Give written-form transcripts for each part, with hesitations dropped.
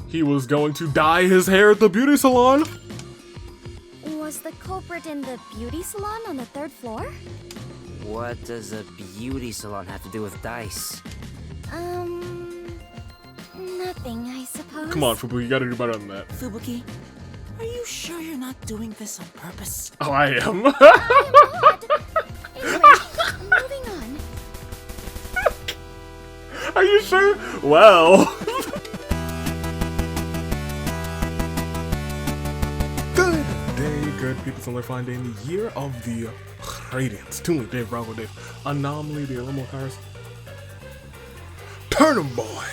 He was going to dye his hair at the beauty salon. Was the culprit in the beauty salon on the 3rd floor? What does a beauty salon have to do with dice? Nothing, I suppose. Come on, Fubuki, you gotta do better than that. Fubuki, are you sure you're not doing this on purpose? Oh, I am. Anyway, moving on. Are you sure? Well. Good day, good people. So they're finding the year of the Radiance. Toon Link, Dave, Bravo, Dave. Anomaly, the Animal Cars. Turn 'em, boy.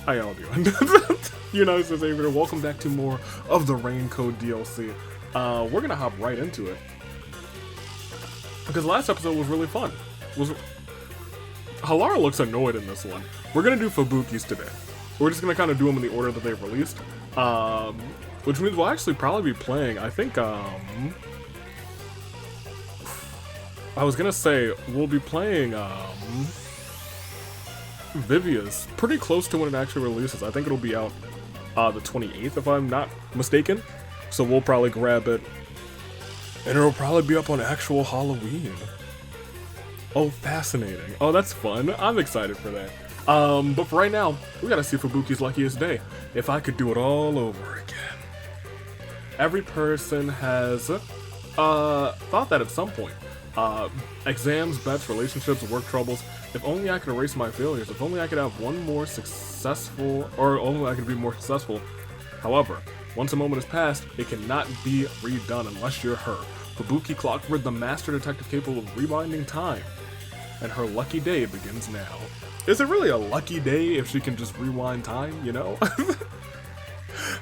How y'all doing? You know, says Avery. Welcome back to more of the Raincoat DLC. We're gonna hop right into it. Because last episode was really fun. Halara looks annoyed in this one. We're gonna do Fubuki's today. We're just gonna kind of do them in the order that they've released. Which means we'll actually probably be playing, I think, I was gonna say, we'll be playing, Vivia's pretty close to when it actually releases. I think it'll be out, the 28th, if I'm not mistaken. So we'll probably grab it, and it'll probably be up on actual Halloween. Oh, fascinating. Oh, that's fun. I'm excited for that. But for right now, we gotta see Fubuki's Luckiest Day. If I could do it all over again. Every person has, thought that at some point. Exams, bets, relationships, work troubles. If only I could erase my failures. If only I could have one more successful, or only I could be more successful. However, once a moment has passed, it cannot be redone unless you're her. Fubuki Clockwork, the master detective capable of rewinding time. And her lucky day begins now. Is it really a lucky day if she can just rewind time, you know?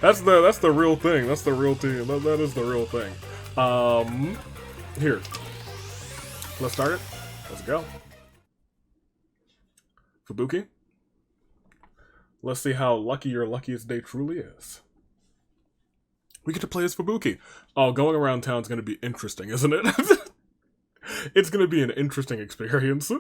That's the real thing. That's the real thing. That is the real thing. Here. Let's start it. Let's go. Fubuki. Let's see how lucky your luckiest day truly is. We get to play as Fubuki. Oh, going around town is going to be interesting, isn't it? It's going to be an interesting experience.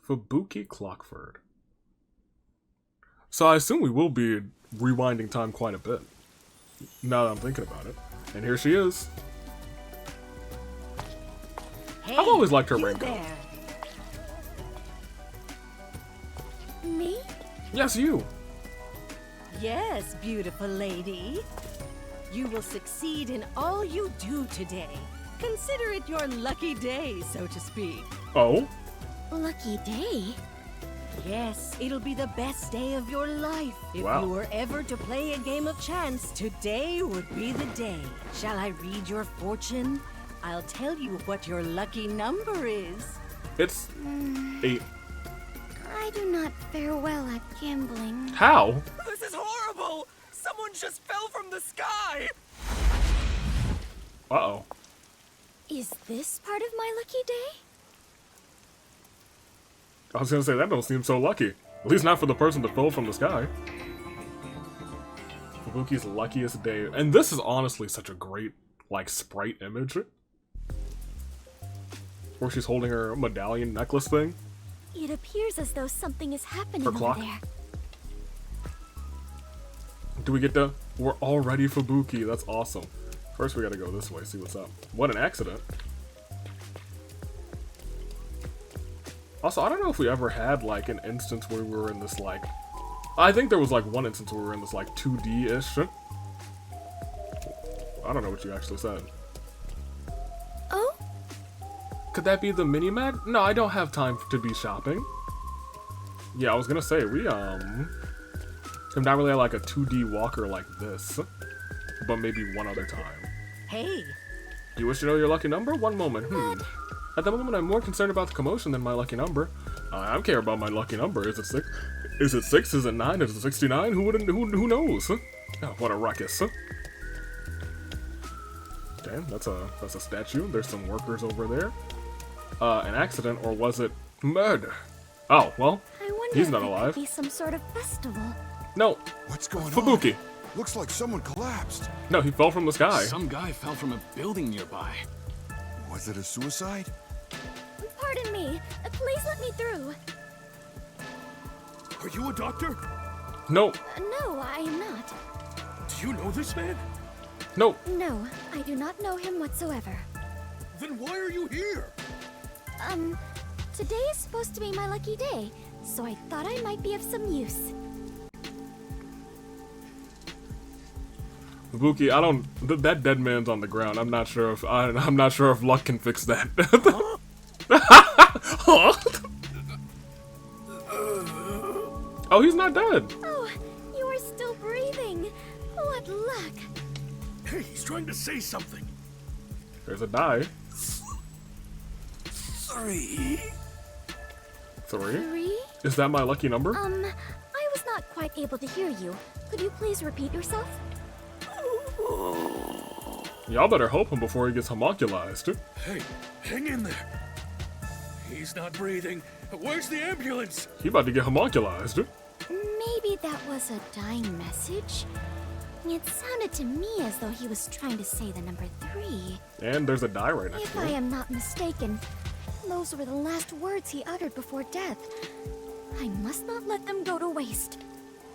Fubuki Clockford. So I assume we will be rewinding time quite a bit. Now that I'm thinking about it. And here she is. Hey, I've always liked her raincoat. there. Me? Yes, you. Yes, beautiful lady. You will succeed in all you do today. Consider it your lucky day, so to speak. Oh? Lucky day? Yes, it'll be the best day of your life. If Wow. you were ever to play a game of chance, today would be the day. Shall I read your fortune? I'll tell you what your lucky number is. It's 8. I do not fare well at gambling. How? This is horrible! Someone just fell from the sky! Uh-oh. Is this part of my lucky day? I was gonna say, that don't seem so lucky. At least not for the person that fell from the sky. Fubuki's luckiest day. And this is honestly such a great, like, sprite image. Where she's holding her medallion necklace thing. It appears as though something is happening Her over clock? there. Do we get to... We're already Fubuki. That's awesome. First we gotta go this way, see what's up. What an accident. Also, I don't know if we ever had, like, an instance where we were in this, like... I think there was, like, one instance where we were in this, like, 2D-ish. I don't know what you actually said. Oh? Could that be the mini-mag? No, I don't have time to be shopping. Yeah, I was gonna say, we, have not really had, like, a 2D walker like this. But maybe one other time. Hey, You wish to know your lucky number? One moment. At the moment, I'm more concerned about the commotion than my lucky number. I don't care about my lucky number. Is it 6? Is it 6? Is it 9? Is it 69? Who knows? Oh, what a ruckus. Damn, that's a statue. There's some workers over there. An accident, or was it murder? Oh, well, I wonder he's if not it alive. could be some sort of festival. No, What's going on? Fubuki. Looks like someone collapsed. No, he fell from the sky. Some guy fell from a building nearby. Was it a suicide? Pardon me. Please let me through. Are you a doctor? No, No, I am not. Do you know this man? no. No, I do not know him whatsoever. Then why are you here? Today is supposed to be my lucky day, so I thought I might be of some use. Fubuki, I don't. That dead man's on the ground. I'm not sure if I'm not sure if luck can fix that. Oh, he's not dead. Oh, you are still breathing. What luck. Hey, he's trying to say something. There's a die. 3. 3? 3? Is that my lucky number? I was not quite able to hear you. Could you please repeat yourself? Y'all better help him before he gets homunculized. Hey, hang in there. He's not breathing. Where's the ambulance? He about to get homunculized. Maybe that was a dying message? It sounded to me as though he was trying to say the number 3. And there's a die right next If to I him. am not mistaken, those were the last words he uttered before death. I must not let them go to waste.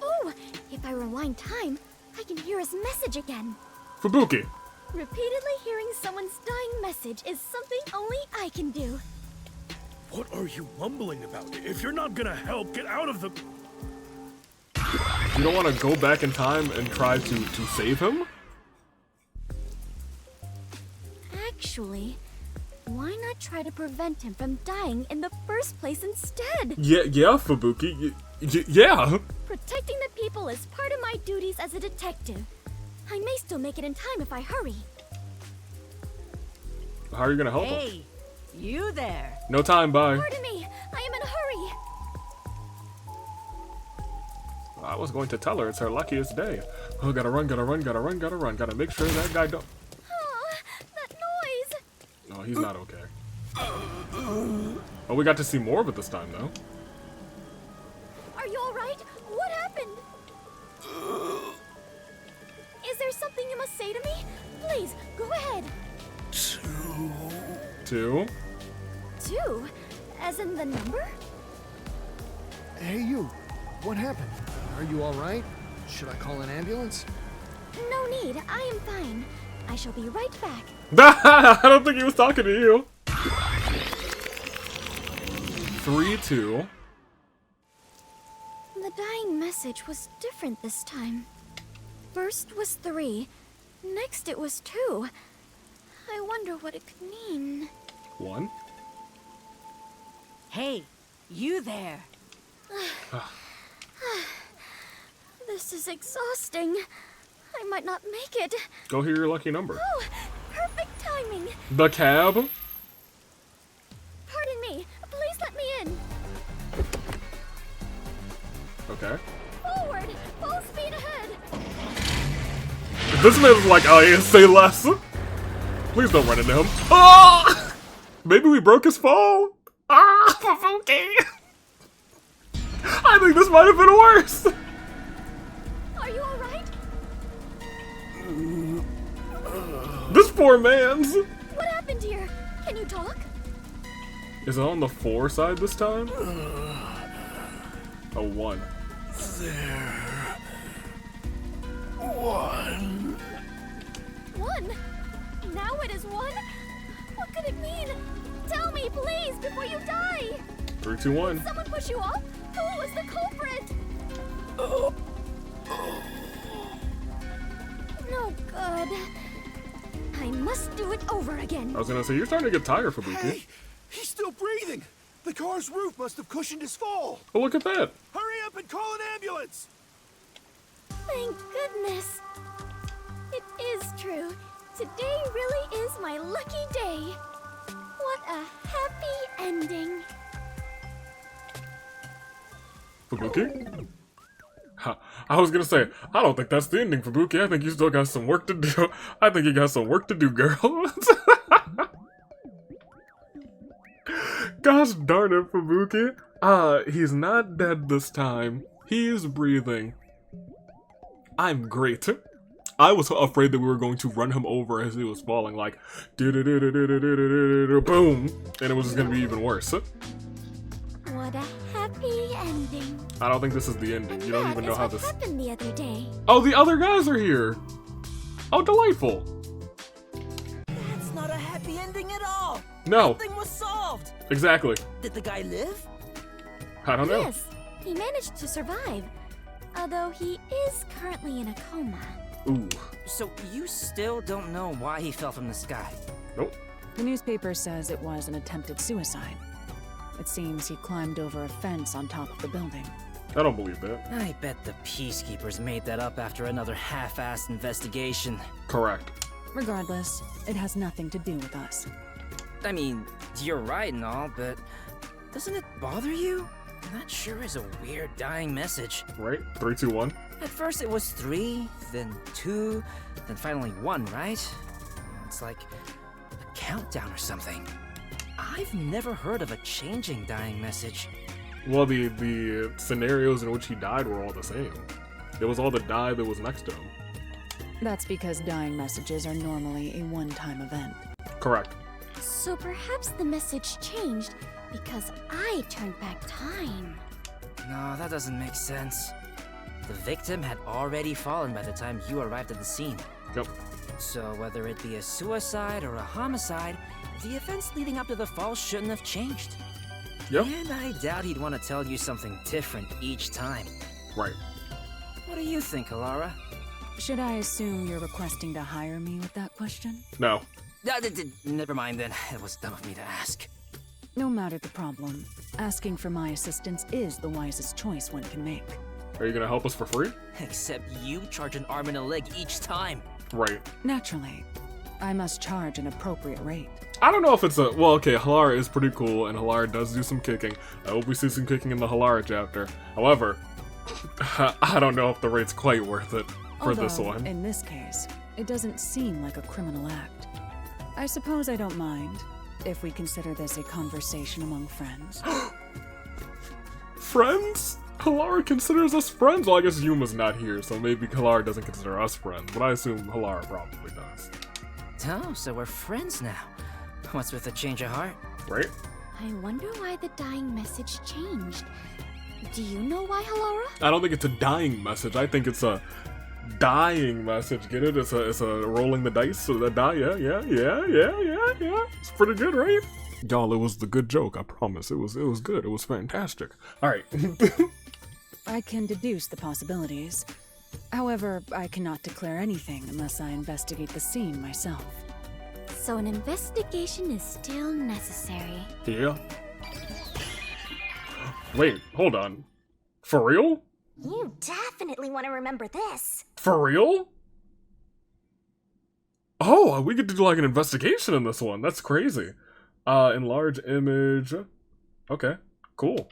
Oh, if I rewind time, I can hear his message again. Fubuki. Repeatedly hearing someone's dying message is something only I can do. What are you mumbling about? If you're not gonna help, get out of the... You don't want to go back in time and try to save him? Actually, why not try to prevent him from dying in the first place instead? Yeah, Fubuki. Yeah. Protecting the people is part of my duties as a detective. I may still make it in time if I hurry. How are you gonna help him? Hey, you there. No time, bye. Pardon me, I am in a hurry. I was going to tell her it's her luckiest day. Oh, gotta run. Gotta make sure that guy don't... Oh, that noise. No, he's not okay. Oh, we got to see more of it this time, though. Are you alright? What happened? Is there something you must say to me? Please, go ahead. 2. 2? As in the number? Hey, you. What happened? Are you all right? Should I call an ambulance? No need, I am fine. I shall be right back. I don't think he was talking to you. 3, 2. The dying message was different this time. First was 3, next it was 2. I wonder what it could mean. 1. Hey, you there. This is exhausting. I might not make it. Go hear your lucky number. Oh, perfect timing. The cab. Pardon me. Please let me in. Okay. Forward. Full speed ahead. This man's like, oh, yeah, say less. Please don't run into him. Oh! Maybe we broke his fall. Ah, Fubuki. I think this might have been worse. Are you alright? This poor man's. What happened here? Can you talk? Is it on the 4 side this time? A 1. There. 1. 1? Now it is 1? What could it mean? Tell me, please, before you die! 3, 2, 1. Someone push you off? Who was the culprit? No good. I must do it over again. I was gonna say, you're starting to get tired, Fubuki. Hey, he's still breathing. The car's roof must have cushioned his fall. Oh, look at that. Hurry up and call an ambulance. Thank goodness. It is true. Today really is my lucky day. What a happy ending. Fubuki? Ha, I was gonna say, I don't think that's the ending, Fubuki. I think you still got some work to do. I think you got some work to do, girl. Gosh darn it, Fubuki. He's not dead this time. He's breathing. I'm great. I was afraid that we were going to run him over as he was falling, like, boom, and it was just gonna be even worse. What a happy ending. I don't think this is the ending. And You don't that even is know how what this. happened the other day. Oh, the other guys are here. Oh, delightful. That's not a happy ending at all. No, Nothing was solved. exactly. Did the guy live? I don't know. Yes, he managed to survive. Although he is currently in a coma. Ooh, So you still don't know why he fell from the sky? nope. The newspaper says it was an attempted suicide. It seems he climbed over a fence on top of the building. I don't believe that. I bet the peacekeepers made that up after another half-assed investigation. Correct. Regardless, it has nothing to do with us. I mean, you're right and all, but doesn't it bother you? That sure is a weird dying message. Right? 3, 2, 1. At first it was 3, then 2, then finally 1, right? It's like a countdown or something. I've never heard of a changing dying message. Well, the scenarios in which he died were all the same. It was all the die that was next to him. That's because dying messages are normally a one-time event. Correct. So perhaps the message changed because I turned back time. No, that doesn't make sense. The victim had already fallen by the time you arrived at the scene. Yep. So whether it be a suicide or a homicide, the events leading up to the fall shouldn't have changed. Yep. And I doubt he'd want to tell you something different each time. Right. What do you think, Alara? Should I assume you're requesting to hire me with that question? No. Never mind then. It was dumb of me to ask. No matter the problem, asking for my assistance is the wisest choice one can make. Are you gonna help us for free? Except you charge an arm and a leg each time. Right. Naturally, I must charge an appropriate rate. I don't know if it's a... Well, okay, Halara is pretty cool, and Halara does do some kicking. I hope we see some kicking in the Halara chapter. However, I don't know if the rate's quite worth it for this Although, one. in this case, it doesn't seem like a criminal act. I suppose I don't mind, if we consider this a conversation among friends. Friends? Halara considers us friends? Well, I guess Yuma's not here, so maybe Halara doesn't consider us friends, but I assume Halara probably does. Oh, so we're friends now. What's with the change of heart? Right? I wonder why the dying message changed. Do you know why, Halara? I don't think it's a dying message. I think it's a dying message. Get it? It's a rolling the dice. So that die. Yeah. It's pretty good, right? Y'all, it was the good joke. I promise. It was good. It was fantastic. All right. I can deduce the possibilities. However, I cannot declare anything unless I investigate the scene myself. So an investigation is still necessary. Yeah. Wait, hold on. For real? You definitely want to remember this. For real? Oh, we get to do like an investigation in this one. That's crazy. Enlarge image. Okay, cool.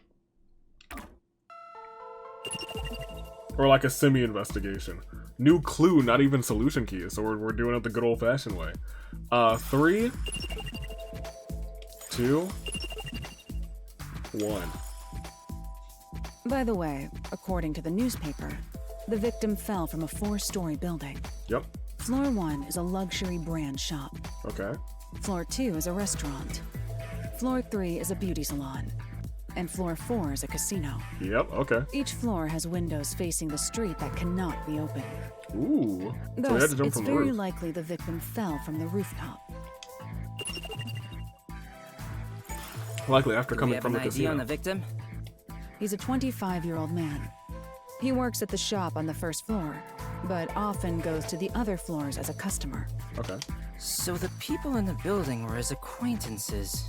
Or like a semi-investigation. New clue, not even solution keys. So we're doing it the good old-fashioned way. 3, 2, 1. By the way, according to the newspaper, the victim fell from a 4-story building. Yep. Floor 1 is a luxury brand shop. Okay. Floor 2 is a restaurant. Floor 3 is a beauty salon. And floor 4 is a casino. Yep, okay. Each floor has windows facing the street that cannot be opened. Ooh. So we had Thus, to jump it's from the very roof. likely the victim fell from the rooftop. Likely after Do we coming have from an the ID casino. on the victim? He's a 25-year-old man. He works at the shop on the first floor, but often goes to the other floors as a customer. Okay. So the people in the building were his acquaintances.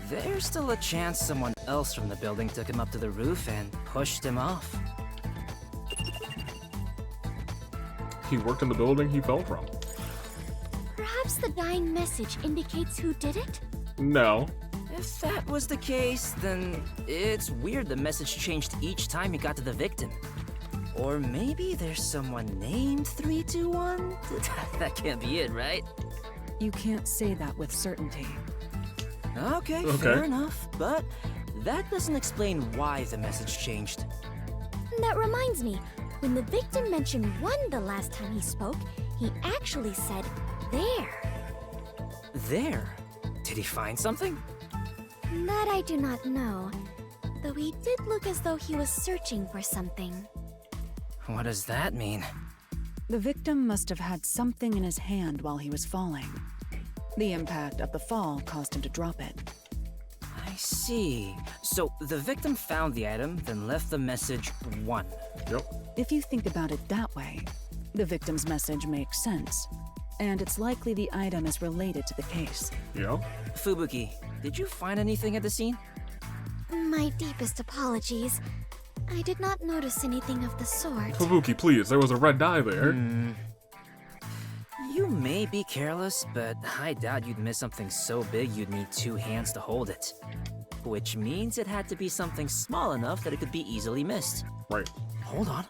There's still a chance someone else from the building took him up to the roof and pushed him off. He worked in the building he fell from. Perhaps the dying message indicates who did it? No. If that was the case, then it's weird the message changed each time he got to the victim. Or maybe there's someone named 321? That can't be it, right? You can't say that with certainty. Okay, fair enough, but that doesn't explain why the message changed. That reminds me, When the victim mentioned 1 the last time he spoke, he actually said, there. There? Did he find something? That I do not know, though he did look as though he was searching for something. What does that mean? The victim must have had something in his hand while he was falling. The impact of the fall caused him to drop it. I see. So the victim found the item, then left the message 1. Yep. If you think about it that way, the victim's message makes sense, and it's likely the item is related to the case. Yeah. Fubuki, did you find anything at the scene? My deepest apologies. I did not notice anything of the sort. Fubuki, please, there was a red dye there. You may be careless, but I doubt you'd miss something so big you'd need 2 hands to hold it. Which means it had to be something small enough that it could be easily missed. Right. Hold on.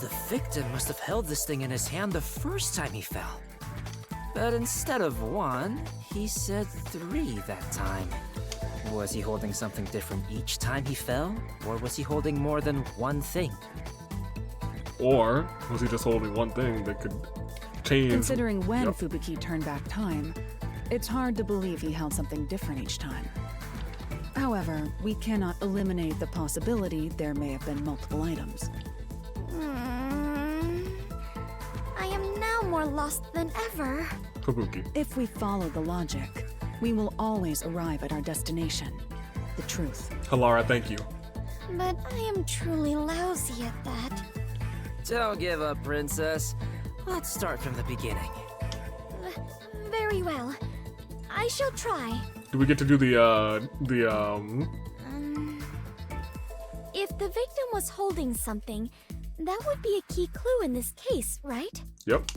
The victim must have held this thing in his hand the first time he fell. But instead of 1, he said 3 that time. Was he holding something different each time he fell? Or was he holding more than 1 thing? Or was he just holding one thing that could change? Considering when Fubuki turned back time, it's hard to believe he held something different each time. However, we cannot eliminate the possibility there may have been multiple items. I am now more lost than ever. Fubuki. If we follow the logic, we will always arrive at our destination, the truth. Halara, thank you. But I am truly lousy at that. Don't give up, princess. Let's start from the beginning. Very well. I shall try. Do we get to do If the victim was holding something, that would be a key clue in this case, right? Yep.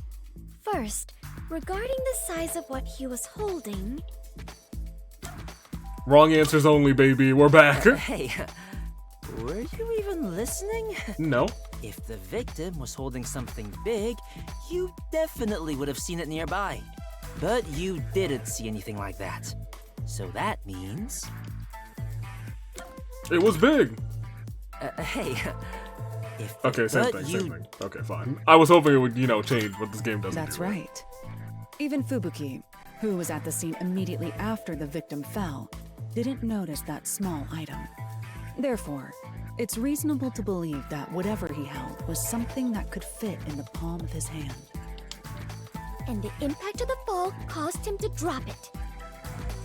First, regarding the size of what he was holding... Wrong answers only, baby. We're back. Hey, were you even listening? No. If the victim was holding something big, you definitely would have seen it nearby. But you didn't see anything like that. So that means... It was big. Hey, if Okay, same thing. Okay, fine. I was hoping it would, change, but this game doesn't. That's right. Even Fubuki, who was at the scene immediately after the victim fell, didn't notice that small item. Therefore, it's reasonable to believe that whatever he held was something that could fit in the palm of his hand. And the impact of the fall caused him to drop it.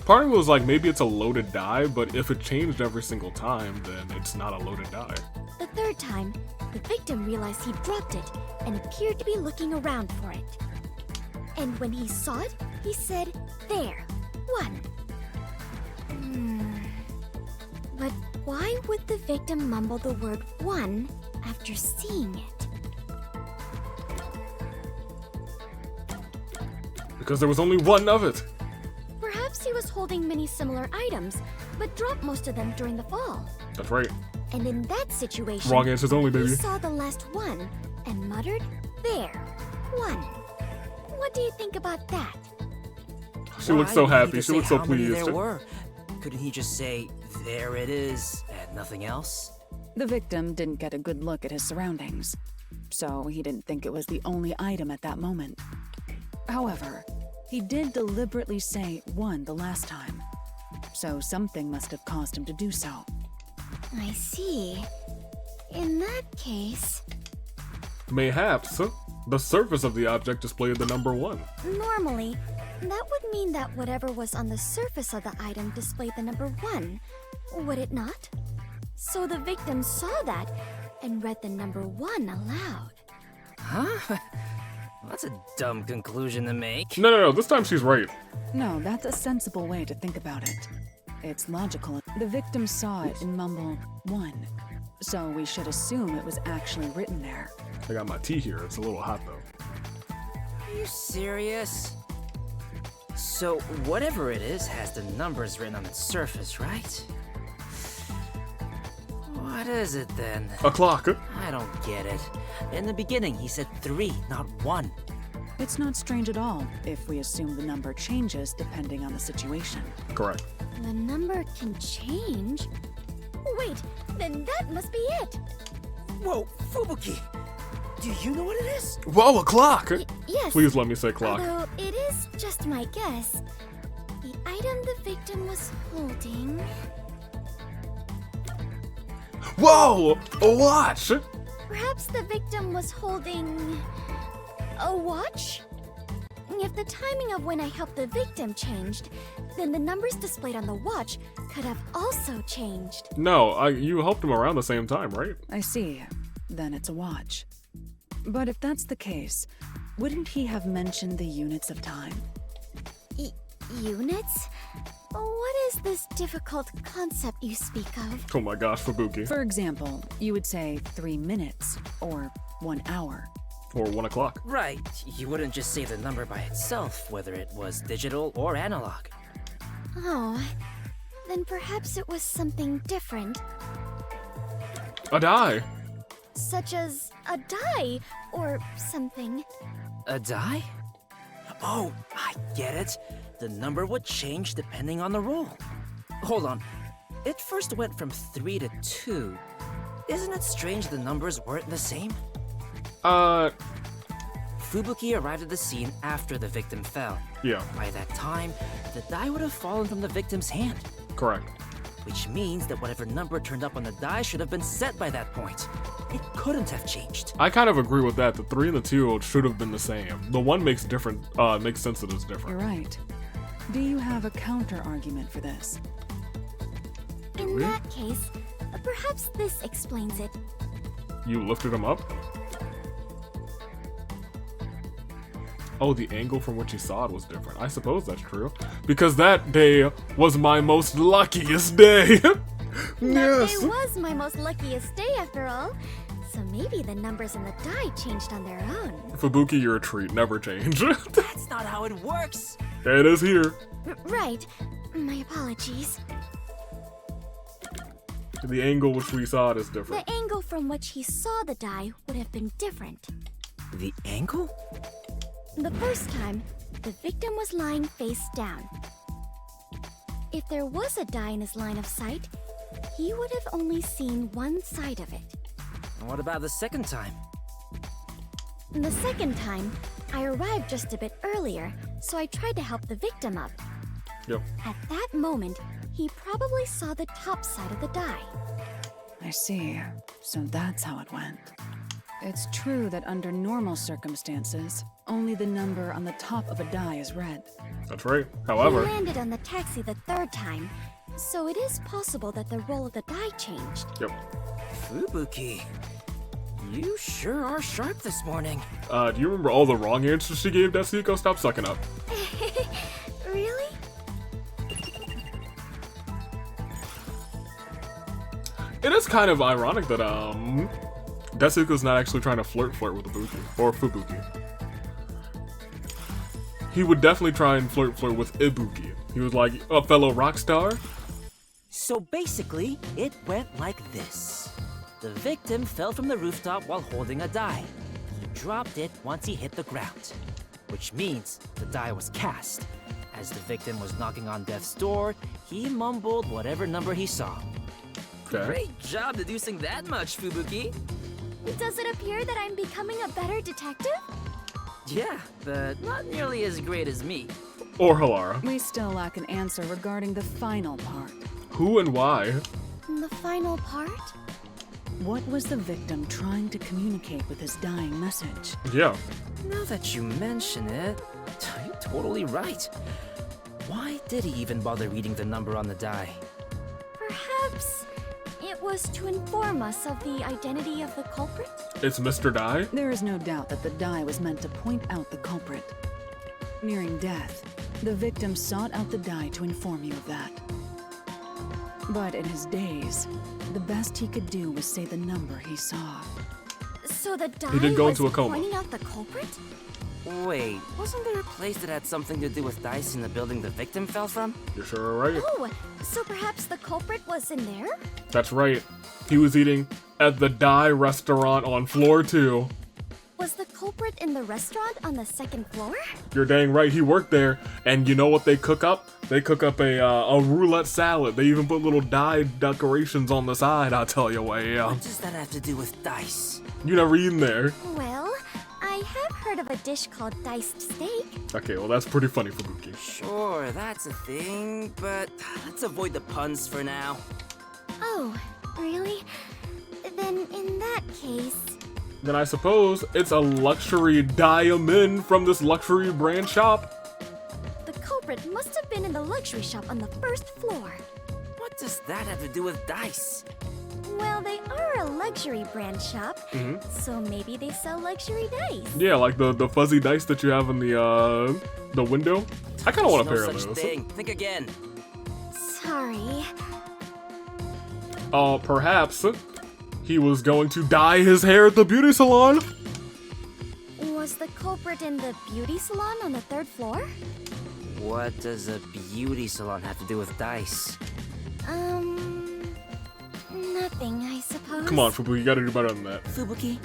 Part of me was like, maybe it's a loaded die, but if it changed every single time, then it's not a loaded die. The 3rd time, the victim realized he dropped it and appeared to be looking around for it. And when he saw it, he said, there, 1. But why would the victim mumble the word 1 after seeing it? Because there was only one of it. Perhaps he was holding many similar items, but dropped most of them during the fall. That's right. And in that situation, Wrong answers only, baby. he saw the last 1 and muttered, there, 1. What do you think about that? She looked so happy. She looked so how many pleased. there were. Couldn't he just say, there it is, and nothing else? The victim didn't get a good look at his surroundings, so he didn't think it was the only item at that moment. However, he did deliberately say 1 the last time, so something must have caused him to do so. I see. In that case... Mayhaps the surface of the object displayed the number 1. Normally, that would mean that whatever was on the surface of the item displayed the number 1, would it not? So the victim saw that and read the number 1 aloud. Huh? That's a dumb conclusion to make. No, this time she's right. No, that's a sensible way to think about it. It's logical. The victim saw it and mumbled 1, so we should assume it was actually written there. I got my tea here. It's a little hot, though. Are you serious? So, whatever it is has the numbers written on its surface, right? What is it then? A clock. I don't get it. In the beginning, he said 3, not 1. It's not strange at all if we assume the number changes depending on the situation. Correct. The number can change? Wait, then that must be it! Whoa, Fubuki! Do you know what it is? Whoa, a clock! Yes. Please let me say clock. Although it is just my guess. The item the victim was holding... Whoa! A watch! Perhaps the victim was holding... a watch? If the timing of when I helped the victim changed, then the numbers displayed on the watch could have also changed. No, you helped him around the same time, right? I see. Then it's a watch. But if that's the case, wouldn't he have mentioned the units of time? Units? What is this difficult concept you speak of? Oh my gosh, Fubuki. For example, you would say 3 minutes or 1 hour. Or 1 o'clock. Right. You wouldn't just say the number by itself, whether it was digital or analog. Oh, then perhaps it was something different. A die! Such as a die or something. A die? Oh, I get it. The number would change depending on the roll. Hold on. It first went from 3 to 2. Isn't it strange the numbers weren't the same? Fubuki arrived at the scene after the victim fell. Yeah. By that time, the die would have fallen from the victim's hand. Correct. Which means that whatever number turned up on the die should have been set by that point. It couldn't have changed. I kind of agree with that. The 3 and the 2 should have been the same. The 1 makes makes sense that it's different. You're right. Do you have a counter argument for this? In that case, perhaps this explains it. You lifted him up? Oh, the angle from which he saw it was different. I suppose that's true. Because that day was my most luckiest day. That day was my most luckiest day after all. So maybe the numbers in the die changed on their own. Fubuki, you're a treat. Never change. That's not how it works. It is here. Right. My apologies. The angle which we saw it is different. The angle from which he saw the die would have been different. The angle? The first time, the victim was lying face down. If there was a die in his line of sight, he would have only seen one side of it. What about the second time? The second time, I arrived just a bit earlier, so I tried to help the victim up. Yep. At that moment, he probably saw the top side of the die. I see. So that's how it went. It's true that under normal circumstances, only the number on the top of a die is read. That's right. However, He landed on the taxi the third time, so it is possible that the roll of the die changed. Yep. Fubuki, you sure are sharp this morning. Do you remember all the wrong answers she gave, Desuko? Stop sucking up. Really? It is kind of ironic that, Desuko's not actually trying to flirt with Ibuki, or Fubuki. He would definitely try and flirt with Ibuki. He was like, a fellow rock star? So basically, it went like this. The victim fell from the rooftop while holding a die. He dropped it once he hit the ground, which means the die was cast. As the victim was knocking on death's door, he mumbled whatever number he saw. Okay. Great job deducing that much, Fubuki. Does it appear that I'm becoming a better detective? Yeah, but not nearly as great as me. Or Halara. We still lack an answer regarding the final part. Who and why? The final part? What was the victim trying to communicate with his dying message? Yeah. Now that you mention it, you're totally right. Why did he even bother reading the number on the die? Perhaps it was to inform us of the identity of the culprit? It's Mr. Die? There is no doubt that the die was meant to point out the culprit. Nearing death, the victim sought out the die to inform you of that. But in his daze, the best he could do was say the number he saw. So the die He did go was into a coma. pointing out the culprit? Wait, wasn't there a place that had something to do with dice in the building the victim fell from? You're sure right. Oh, so perhaps the culprit was in there? That's right. He was eating at the Die restaurant on floor 2. Was the culprit in the restaurant on the second floor? You're dang right, he worked there. And you know what they cook up? They cook up a roulette salad. They even put little dyed decorations on the side, I'll tell you what, yeah. What does that have to do with dice? You never eaten there. Well, I have heard of a dish called diced steak. Okay, well that's pretty funny, Fubuki. Sure, that's a thing, but let's avoid the puns for now. Oh, really? Then in that case... Then I suppose it's a luxury diamond from this luxury brand shop. The culprit must have been in the luxury shop on the first floor. What does that have to do with dice? Well, they are a luxury brand shop, so maybe they sell luxury dice. Yeah, like the fuzzy dice that you have in the window. I kind of want a pair of There's no those. such thing. Think again. Sorry. Perhaps he was going to dye his hair at the beauty salon. Was the culprit in the beauty salon on the third floor? What does a beauty salon have to do with dice? Nothing, I suppose. Come on, Fubuki, you gotta do better than that. Fubuki,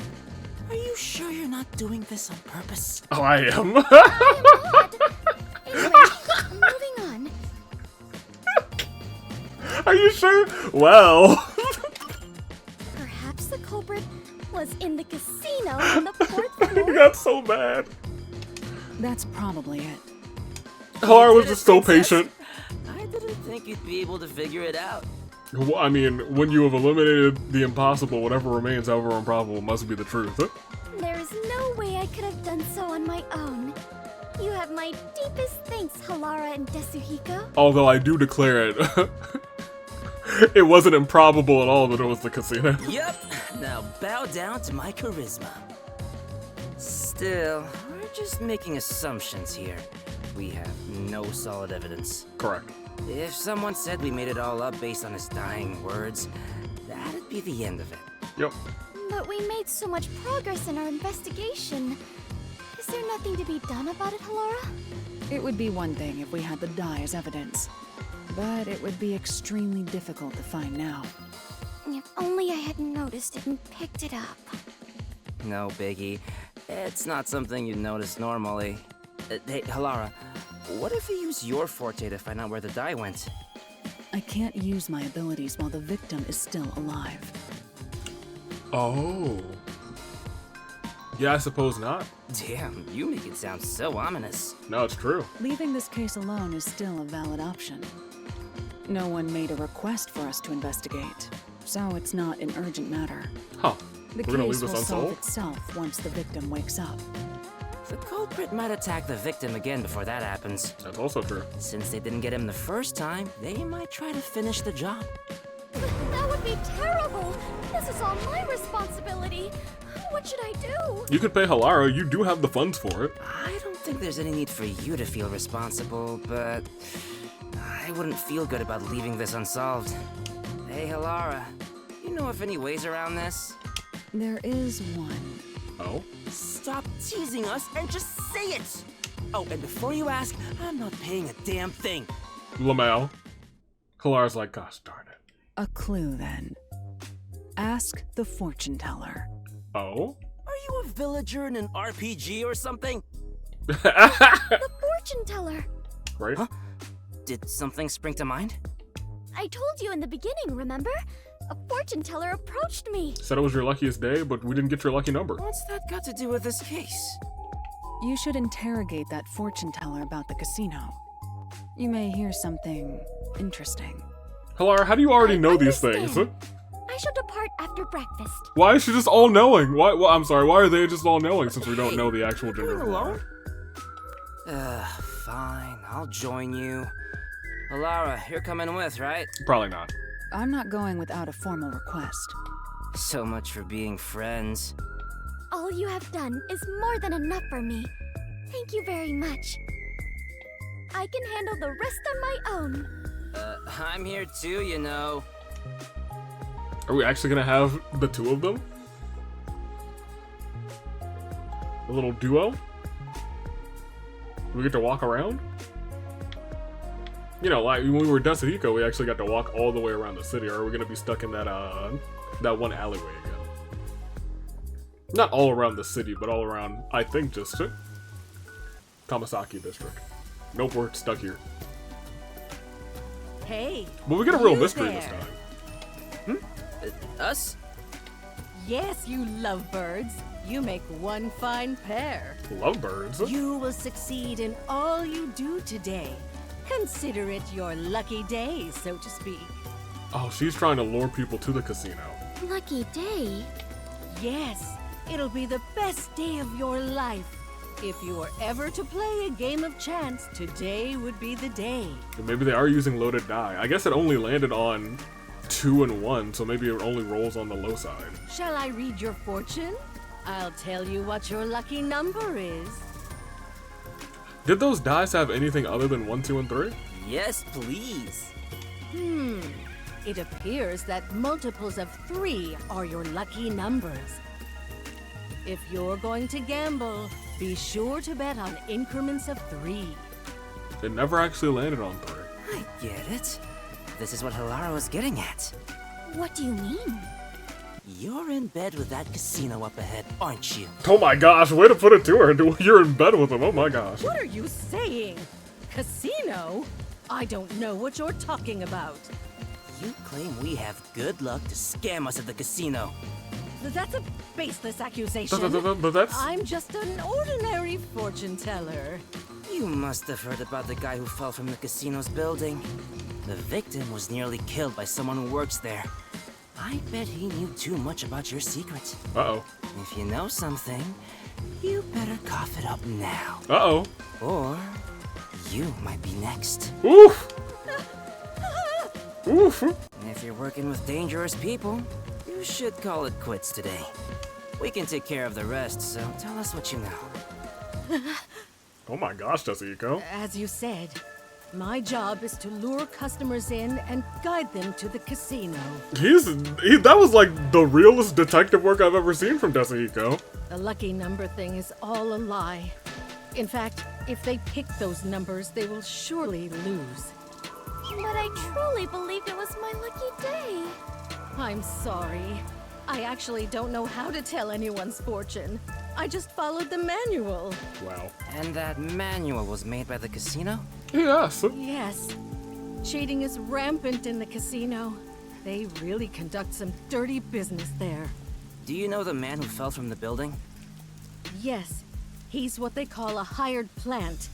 are you sure you're not doing this on purpose? Oh, I am. Anyway, moving on. Are you sure? Well. Perhaps the culprit was in the casino on the fourth floor? You got so mad. That's probably it. Halara was just so patient. I didn't think you'd be able to figure it out. Well, I mean, when you have eliminated the impossible, whatever remains, however improbable, must be the truth. There is no way I could have done so on my own. You have my deepest thanks, Halara and Desuhiko. Although I do declare it, it wasn't improbable at all that it was the casino. Yep. Now bow down to my charisma. Still, we're just making assumptions here. We have no solid evidence. Correct. If someone said we made it all up based on his dying words, that'd be the end of it. Yep. But we made so much progress in our investigation. Is there nothing to be done about it, Halara? It would be one thing if we had the dye as evidence, but it would be extremely difficult to find now. If only I hadn't noticed it and picked it up. No biggie. It's not something you'd notice normally. Hey, Halara, what if we use your forte to find out where the dye went? I can't use my abilities while the victim is still alive. Oh. Yeah, I suppose not. Damn, you make it sound so ominous. No, it's true. Leaving this case alone is still a valid option. No one made a request for us to investigate, so it's not an urgent matter. Huh. The We're gonna leave case this will solve unsolved? itself once the victim wakes up. The culprit might attack the victim again before that happens. That's also true. Since they didn't get him the first time, they might try to finish the job. That would be terrible! This is all my responsibility! What should I do? You could pay Halara, you do have the funds for it. I don't think there's any need for you to feel responsible, but I wouldn't feel good about leaving this unsolved. Hey, Halara, you know of any ways around this? There is one. Oh? Stop teasing us and just say it! Oh, and before you ask, I'm not paying a damn thing. Lamau. Halara's like, gosh darn it. A clue, then. Ask the fortune teller. Oh? Are you a villager in an RPG or something? The fortune teller! Right? Huh? Did something spring to mind? I told you in the beginning, remember? A fortune teller approached me. Said it was your luckiest day, but we didn't get your lucky number. What's that got to do with this case? You should interrogate that fortune teller about the casino. You may hear something interesting. Halara, how do you already I know these understand. things? I shall depart after breakfast. Why is she just all knowing? Why? Well, I'm sorry. Why are they just all knowing since we don't know the actual gender of alone? Halara? Fine. I'll join you. Halara, you're coming with, right? Probably not. I'm not going without a formal request. So much for being friends. All you have done is more than enough for me. Thank you very much. I can handle the rest on my own. I'm here too, you know. Are we actually gonna have the two of them? A little duo? Do we get to walk around? You know, like when we were Desuhiko, we actually got to walk all the way around the city. Or are we gonna be stuck in that that one alleyway again? Not all around the city, but all around, I think, just Kamasaki district. Nope, we're stuck here. Hey. But we get a real you mystery there. this time. Us? Yes, you lovebirds. You make one fine pair. Lovebirds? You will succeed in all you do today. Consider it your lucky day, so to speak. Oh, she's trying to lure people to the casino. Lucky day? Yes, it'll be the best day of your life. If you were ever to play a game of chance, today would be the day. Maybe they are using loaded die. I guess it only landed on 2 and 1, so maybe it only rolls on the low side. Shall I read your fortune? I'll tell you what your lucky number is. Did those dice have anything other than 1, 2, and 3? Yes, please. It appears that multiples of 3 are your lucky numbers. If you're going to gamble, be sure to bet on increments of 3. It never actually landed on 3. I get it. This is what Hilara was getting at. What do you mean? You're in bed with that casino up ahead, aren't you? Oh my gosh, way to put it to her. You're in bed with him, oh my gosh. What are you saying? Casino? I don't know what you're talking about. You claim we have good luck to scam us at the casino. That's a baseless accusation. But that's... I'm just an ordinary fortune teller. You must have heard about the guy who fell from the casino's building. The victim was nearly killed by someone who works there. I bet he knew too much about your secret. Uh-oh. If you know something, you better cough it up now. Uh-oh. Or you might be next. Oof! Oof! If you're working with dangerous people, you should call it quits today. We can take care of the rest, so tell us what you know. Oh my gosh, Jessica. As you said, my job is to lure customers in and guide them to the casino. That was like the realest detective work I've ever seen from Desahiko. The lucky number thing is all a lie. In fact, if they pick those numbers, they will surely lose. But I truly believed it was my lucky day. I'm sorry. I actually don't know how to tell anyone's fortune. I just followed the manual. Wow. And that manual was made by the casino? Yes. Yes. Cheating is rampant in the casino. They really conduct some dirty business there. Do you know the man who fell from the building? Yes. He's what they call a hired plant.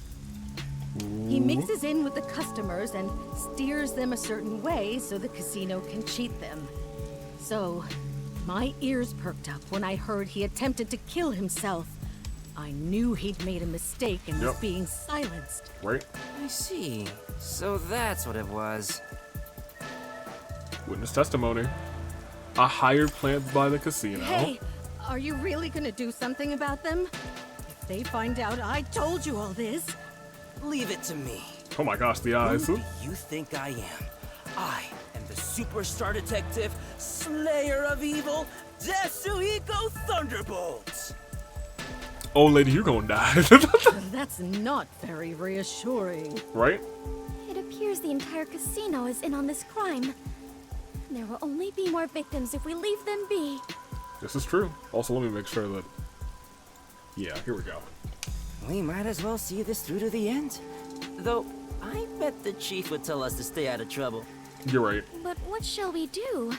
He mixes in with the customers and steers them a certain way so the casino can cheat them. So, my ears perked up when I heard he attempted to kill himself. I knew he'd made a mistake and was being silenced. Right. I see. So that's what it was. Witness testimony. A hired plant by the casino. Hey, are you really gonna do something about them? If they find out I told you all this... Leave it to me. Oh my gosh, the eyes. Who do you think I am? I am the superstar detective, slayer of evil, Desuhiko Thunderbolt! Oh, lady, you gonna die. That's not very reassuring. Right? It appears the entire casino is in on this crime. There will only be more victims if we leave them be. This is true. Also, let me make sure that... Yeah, here we go. We might as well see this through to the end. Though, I bet the chief would tell us to stay out of trouble. You're right. But what shall we do?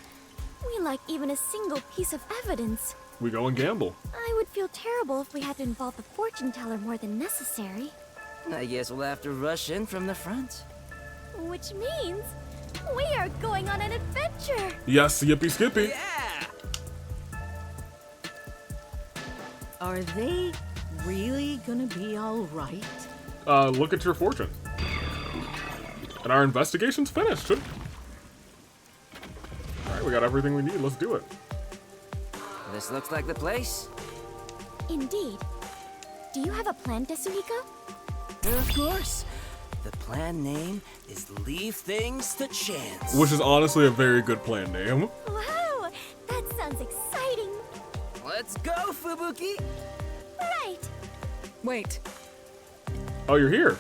We lack even a single piece of evidence. We go and gamble. I would feel terrible if we had to involve the fortune teller more than necessary. I guess we'll have to rush in from the front. Which means we are going on an adventure. Yes, yippee skippy. Yeah! Are they really gonna be all right? Look at your fortune. And our investigation's finished. Alright, we got everything we need. Let's do it. This looks like the place. Indeed. Do you have a plan, Desuhiko? Of course. The plan name is Leave Things to Chance. Which is honestly a very good plan name. Wow, that sounds exciting. Let's go, Fubuki! Right. Wait. Oh, you're here.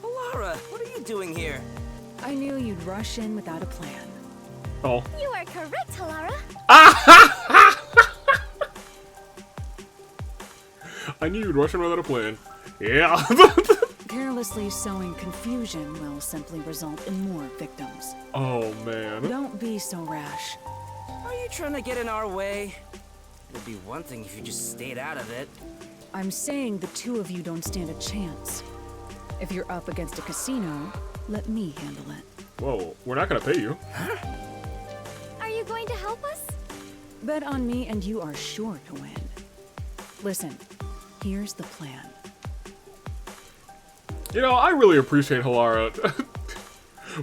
Hilara, what are you doing here? I knew you'd rush in without a plan. Oh. You are correct, Hilara. I knew you'd rush another plane. Yeah. Carelessly sowing confusion will simply result in more victims. Oh, man. Don't be so rash. Are you trying to get in our way? It'd be one thing if you just stayed out of it. I'm saying the two of you don't stand a chance. If you're up against a casino, let me handle it. Whoa, we're not gonna pay you. Are you going to help us? Bet on me and you are sure to win. Listen, here's the plan. You know, I really appreciate Halara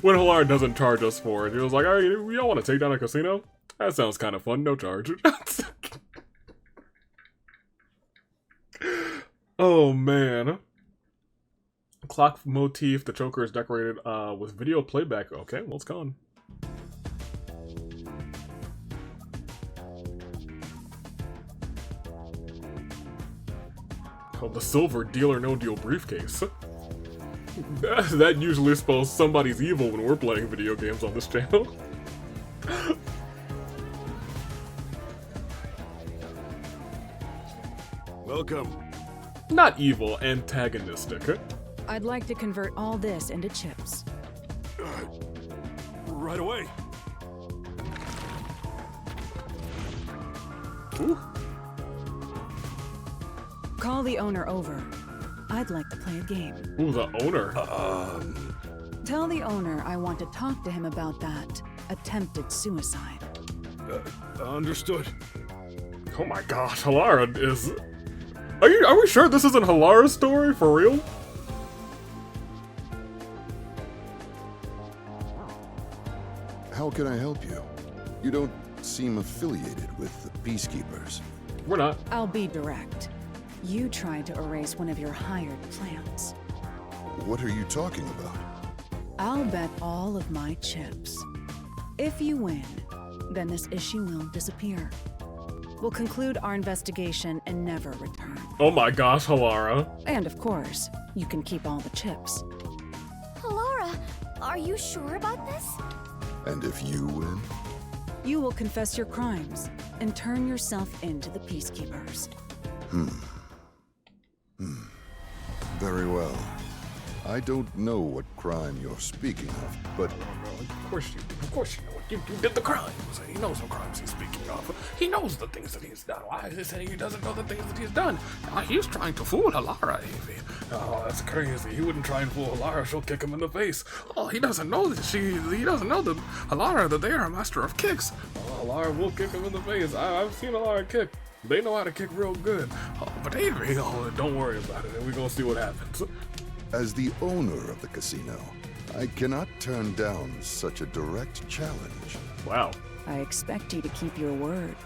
when Halara doesn't charge us for it. He was like, alright, you don't want to take down a casino? That sounds kind of fun, no charge. Oh, man. Clock motif, the choker is decorated with video playback. Okay, well, it's gone. Oh, the silver deal or no deal briefcase. That usually spells somebody's evil when we're playing video games on this channel. Welcome. Not evil, antagonistic. I'd like to convert all this into chips. Right away. Ooh. Call the owner over. I'd like to play a game. Ooh, the owner. Tell the owner I want to talk to him about that attempted suicide. Understood. Oh my gosh, Halara is... Are we sure this isn't Halara's story? For real? How can I help you? You don't seem affiliated with the Peacekeepers. We're not. I'll be direct. You tried to erase one of your hired plans. What are you talking about? I'll bet all of my chips. If you win, then this issue will disappear. We'll conclude our investigation and never return. Oh my gosh, Halara. And of course, you can keep all the chips. Halara, are you sure about this? And if you win? You will confess your crimes and turn yourself into the Peacekeepers. Very well. I don't know what crime you're speaking of, but... Of course you know. You did the crimes. He knows what crimes he's speaking of. He knows the things that he's done. Why is he saying he doesn't know the things that he's done? He's trying to fool Halara, Evie. Oh, that's crazy. He wouldn't try and fool Halara. She'll kick him in the face. Oh, he doesn't know that he doesn't know that Halara, that they are a master of kicks. Oh, Halara will kick him in the face. I've seen Halara kick. They know how to kick real good. Oh, but Avery, don't worry about it, and we're gonna see what happens. As the owner of the casino, I cannot turn down such a direct challenge. Wow. I expect you to keep your word.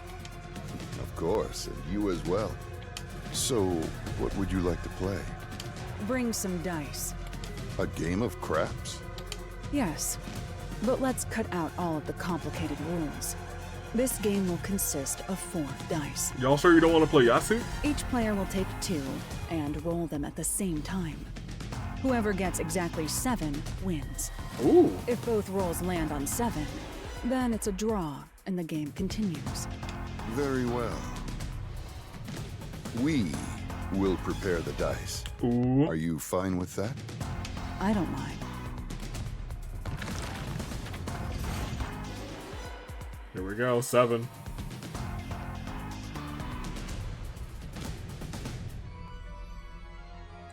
Of course, and you as well. So, what would you like to play? Bring some dice. A game of craps? Yes, but let's cut out all of the complicated rules. This game will consist of 4 dice. Y'all sure you don't want to play Yahtzee? Each player will take 2 and roll them at the same time. Whoever gets exactly 7 wins. Ooh. If both rolls land on 7, then it's a draw and the game continues. Very well. We will prepare the dice. Ooh. Are you fine with that? I don't mind. Here we go, 7.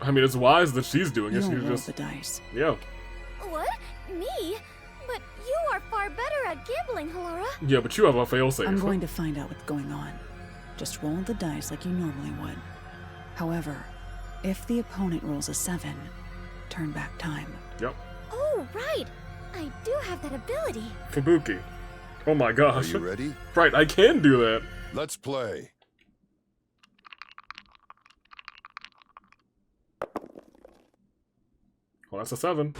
I mean, it's wise that she's doing it. You'll She's roll just the dice. Yeah. What? Me? But you are far better at gambling, Halara. Yeah, but you have a failsafe. I'm going to find out what's going on. Just roll the dice like you normally would. However, if the opponent rolls a 7, turn back time. Yep. Oh, right. I do have that ability. Fubuki. Oh my gosh. Are you ready? Right, I can do that. Let's play. Well, that's a 7.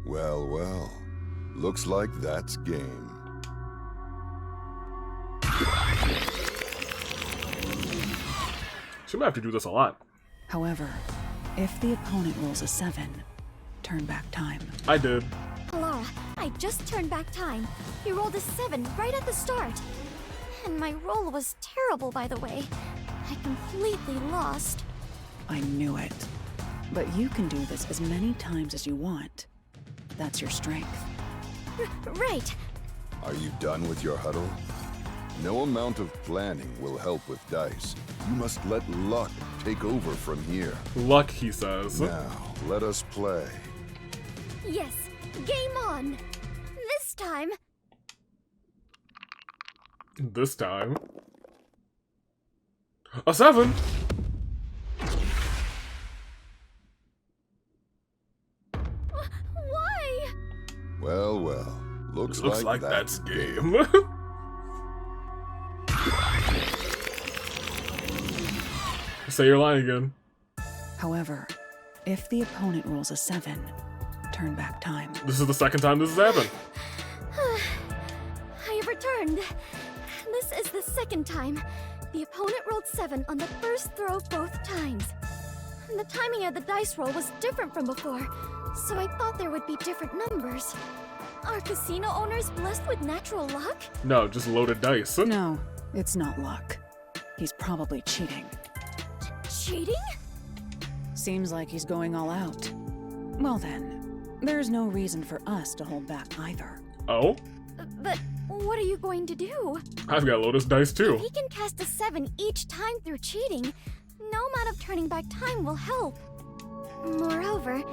Well, well. Looks like that's game. She might have to do this a lot. However, if the opponent rolls a 7, turn back time. I did. Halara, I just turned back time. You rolled a 7 right at the start. And my roll was terrible, by the way. I completely lost. I knew it. But you can do this as many times as you want. That's your strength. Right. Are you done with your huddle? No amount of planning will help with dice. You must let luck take over from here. Luck, he says. Now, let us play. Yes, game on. This time. This time. A 7! Why? Well, well. Looks like that's game. Say your line again. However, if the opponent rolls a 7, turn back time. This is the second time this has happened. I have returned. This is the second time. The opponent rolled 7 on the first throw both times. The timing of the dice roll was different from before, so I thought there would be different numbers. Are casino owners blessed with natural luck? No, just loaded dice. No, it's not luck. He's probably cheating. Cheating? Seems like he's going all out. Well then, there's no reason for us to hold back either. Oh? But what are you going to do? I've got lotus dice too. If he can cast a 7 each time through cheating, no amount of turning back time will help. Moreover,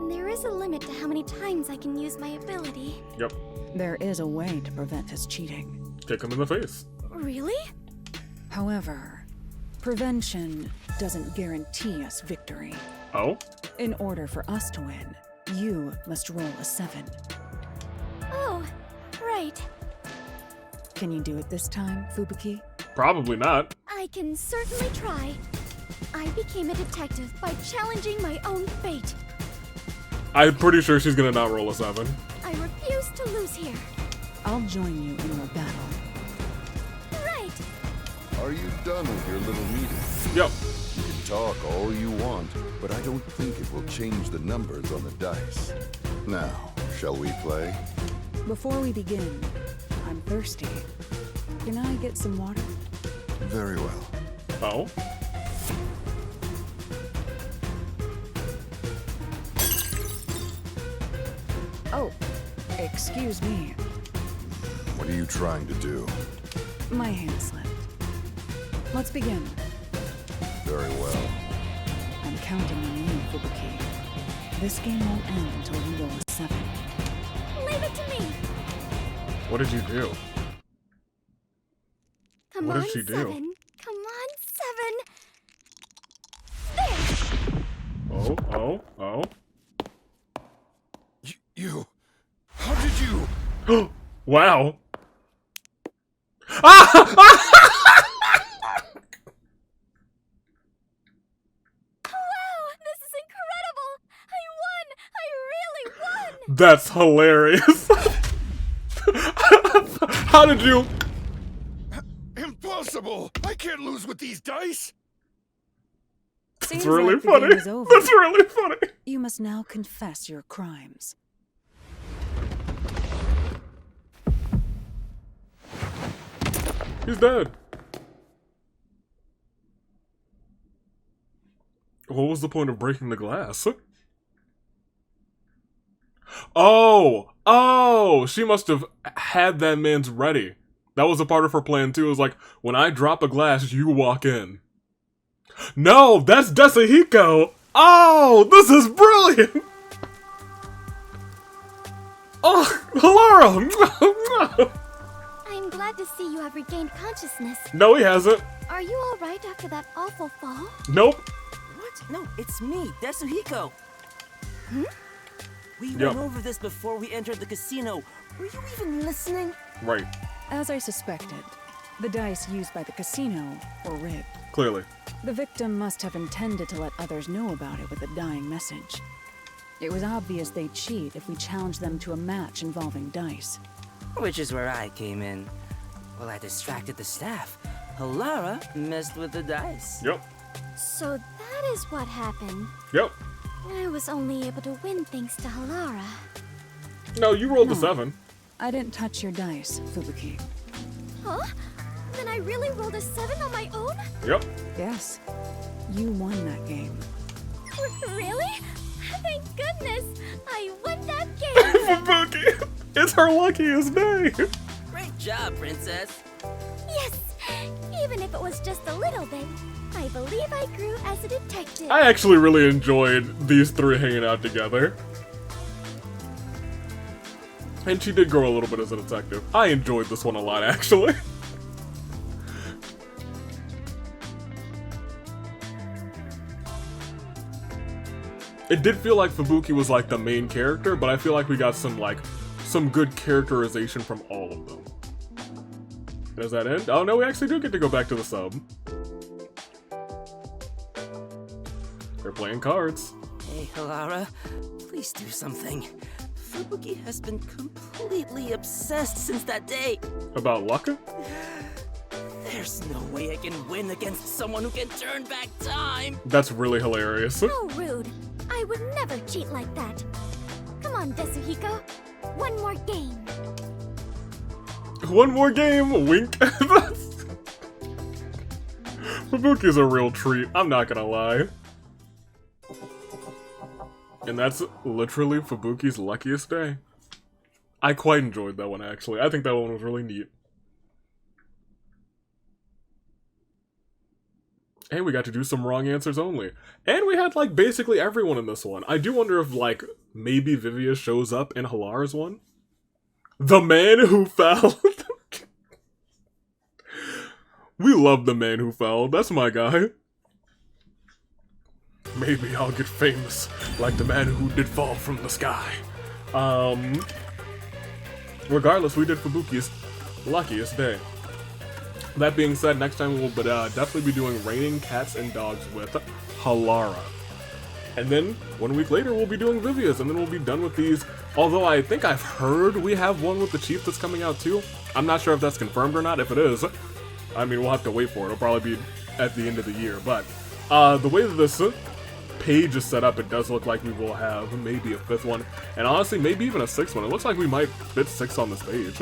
there is a limit to how many times I can use my ability. Yep. There is a way to prevent his cheating. Kick him in the face. Really? However, prevention doesn't guarantee us victory. Oh? In order for us to win, you must roll a 7. Oh, right. Can you do it this time, Fubuki? Probably not. I can certainly try. I became a detective by challenging my own fate. I'm pretty sure she's gonna not roll a 7. I refuse to lose here. I'll join you in your battle. Right. Are you done with your little meeting? Yep. You can talk all you want, but I don't think it will change the numbers on the dice. Now, shall we play? Before we begin, I'm thirsty. Can I get some water? Very well. Oh? Oh, excuse me. What are you trying to do? My hand slipped. Let's begin. Very well. I'm counting on you, Fubuki. This game won't end until you roll a 7. Leave it to me. What did you do? Come What on, did she do? 7. Come on, 7. There. Oh, oh, oh. You... How did you... Wow. Ah! Wow, this is incredible. I won. I really won. That's hilarious. How did you... Impossible! I can't lose with these dice! That's Seems really like the funny. game is over. That's really funny. You must now confess your crimes. He's dead. What was the point of breaking the glass? Oh! Oh! She must have had that man's ready. That was a part of her plan too. It was like, when I drop a glass, you walk in. No! That's Desahiko! Oh! This is brilliant! Oh! Halara! I'm glad to see you have regained consciousness. No, he hasn't. Are you all right after that awful fall? Nope. What? No, it's me, Desuhiko. Hmm? We Yep. went over this before we entered the casino. Were you even listening? Right. As I suspected, the dice used by the casino were rigged. Clearly. The victim must have intended to let others know about it with a dying message. It was obvious they'd cheat if we challenged them to a match involving dice. Which is where I came in. Well, I distracted the staff. Halara messed with the dice. Yep. So that is what happened. Yep. I was only able to win thanks to Halara. No, you rolled No. the 7. I didn't touch your dice, Fubuki. Huh? Then I really rolled a 7 on my own? Yep. Yes, you won that game. Really? Thank goodness! I won that game! Fubuki! It's her luckiest day! Great job, princess. Yes! Even if it was just a little bit, I believe I grew as a detective. I actually really enjoyed these three hanging out together. And she did grow a little bit as a detective. I enjoyed this one a lot, actually. It did feel like Fubuki was like the main character, but I feel like we got some good characterization from all of them. Does that end? Oh no, we actually do get to go back to the sub. They're playing cards. Hey, Halara, please do something. Fubuki has been completely obsessed since that day. About Lucka? There's no way I can win against someone who can turn back time. That's really hilarious. So rude. I would never cheat like that. Come on, Desuhiko. One more game. One more game, wink. Fubuki's a real treat, I'm not gonna lie. And that's literally Fubuki's luckiest day. I quite enjoyed that one, actually. I think that one was really neat. And we got to do some wrong answers only. And we had, like, basically everyone in this one. I do wonder if, like, maybe Vivia shows up in Halara's one. The man who fell. We love the man who fell. That's my guy. Maybe I'll get famous like the man who did fall from the sky. Regardless, we did Fubuki's luckiest day. That being said, next time we'll definitely be doing Raining Cats and Dogs with Halara. And then, 1 week later, we'll be doing Vivia's, and then we'll be done with these. Although I think I've heard we have one with the Chief that's coming out too. I'm not sure if that's confirmed or not. If it is, I mean, we'll have to wait for it. It'll probably be at the end of the year. But the way that this page is set up, it does look like we will have maybe a 5th one. And honestly, maybe even a 6th one. It looks like we might fit 6 on this page.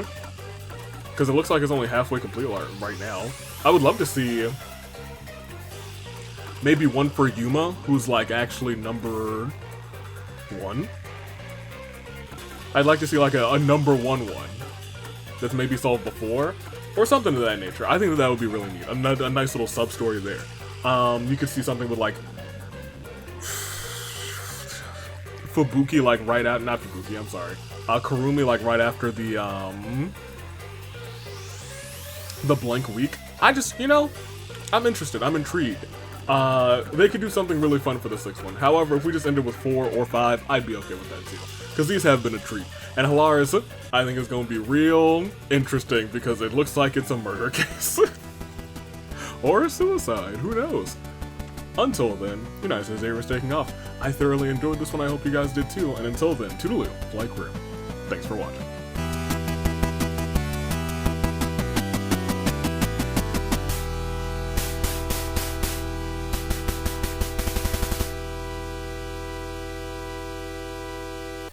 Because it looks like it's only halfway complete right now. I would love to see maybe one for Yuma, who's like actually number 1. I'd like to see like a number 1 that's maybe solved before, or something of that nature. I think that would be really neat. A nice little sub-story there. You could see something with like Fubuki like right out, not Fubuki, I'm sorry. Kurumi like right after the blank week. I just, you know, I'm interested, I'm intrigued. They could do something really fun for the 6th one. However, if we just ended with 4 or 5, I'd be okay with that too. Because these have been a treat. And Halara's, I think, is going to be real interesting because it looks like it's a murder case. Or a suicide, who knows? Until then, United Xavier's taking off. I thoroughly enjoyed this one, I hope you guys did too. And until then, toodaloo, like crew. Thanks for watching.